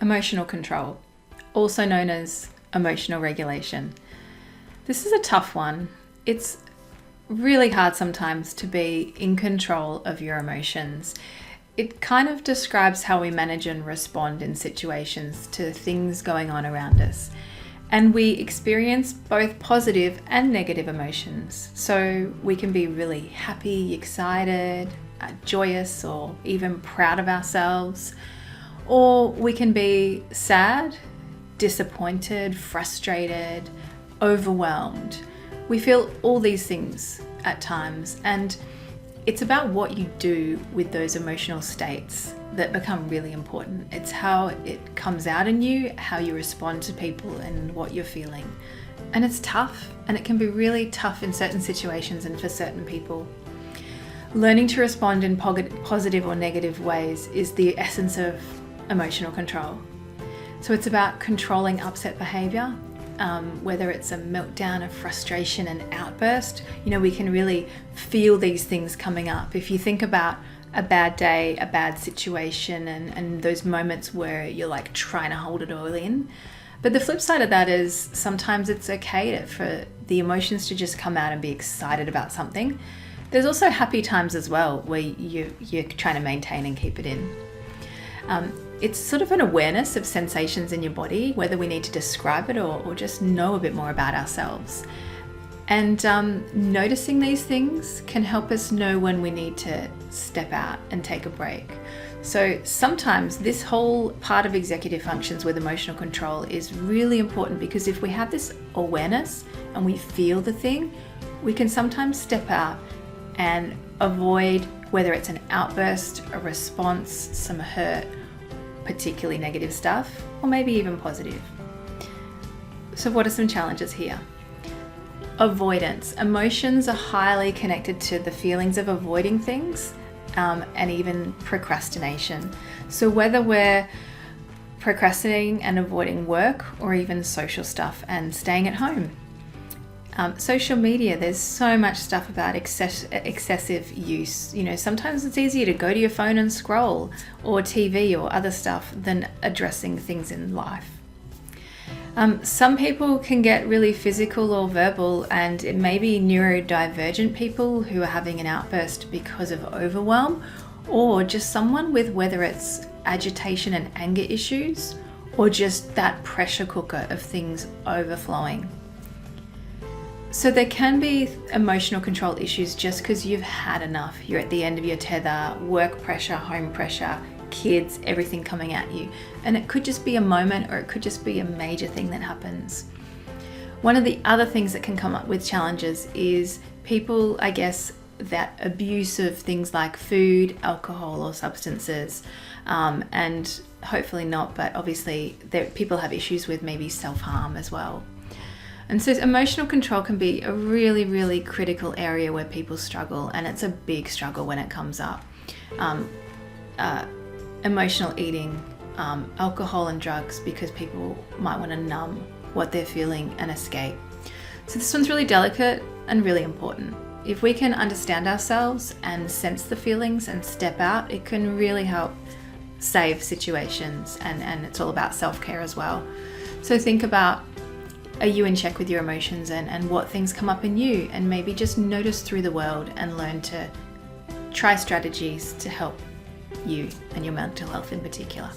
Emotional control, also known as emotional regulation. This is a tough one. It's really hard sometimes to be in control of your emotions. It kind of describes how we manage and respond in situations to things going on around us. And we experience both positive and negative emotions. So we can be really happy, excited, joyous, or even proud of ourselves. Or we can be sad, disappointed, frustrated, overwhelmed. We feel all these things at times, and it's about what you do with those emotional states that become really important. It's how it comes out in you, how you respond to people, and what you're feeling. And it's tough, and it can be really tough in certain situations and for certain people. Learning to respond in positive or negative ways is the essence of emotional control. So it's about controlling upset behavior, whether it's a meltdown, a frustration, an outburst. We can really feel these things coming up. If you think about a bad day, a bad situation, and those moments where you're like trying to hold it all in. But the flip side of that is sometimes it's okay for the emotions to just come out and be excited about something. There's also happy times as well where you're trying to maintain and keep it in. It's sort of an awareness of sensations in your body, whether we need to describe it or just know a bit more about ourselves. And noticing these things can help us know when we need to step out and take a break. So sometimes this whole part of executive functions with emotional control is really important, because if we have this awareness and we feel the thing, we can sometimes step out and avoid, whether it's an outburst, a response, some hurt, particularly negative stuff, or maybe even positive. So what are some challenges here? Avoidance. Emotions are highly connected to the feelings of avoiding things, and even procrastination. So whether we're procrastinating and avoiding work, or even social stuff and staying at home. Social media, there's so much stuff about excessive use. Sometimes it's easier to go to your phone and scroll, or TV or other stuff, than addressing things in life. Some people can get really physical or verbal, and it may be neurodivergent people who are having an outburst because of overwhelm, or just someone with, whether it's agitation and anger issues, or just that pressure cooker of things overflowing. So there can be emotional control issues just because you've had enough. You're at the end of your tether, work pressure, home pressure, kids, everything coming at you. And it could just be a moment, or it could just be a major thing that happens. One of the other things that can come up with challenges is people, that abuse of things like food, alcohol, or substances. And hopefully not, but obviously people have issues with maybe self-harm as well. And so emotional control can be a really, really critical area where people struggle, and it's a big struggle when it comes up. Emotional eating, alcohol and drugs, because people might want to numb what they're feeling and escape. So this one's really delicate and really important. If we can understand ourselves and sense the feelings and step out, it can really help save situations, and it's all about self-care as well. So think about, are you in check with your emotions and what things come up in you, and maybe just notice through the world and learn to try strategies to help you and your mental health in particular.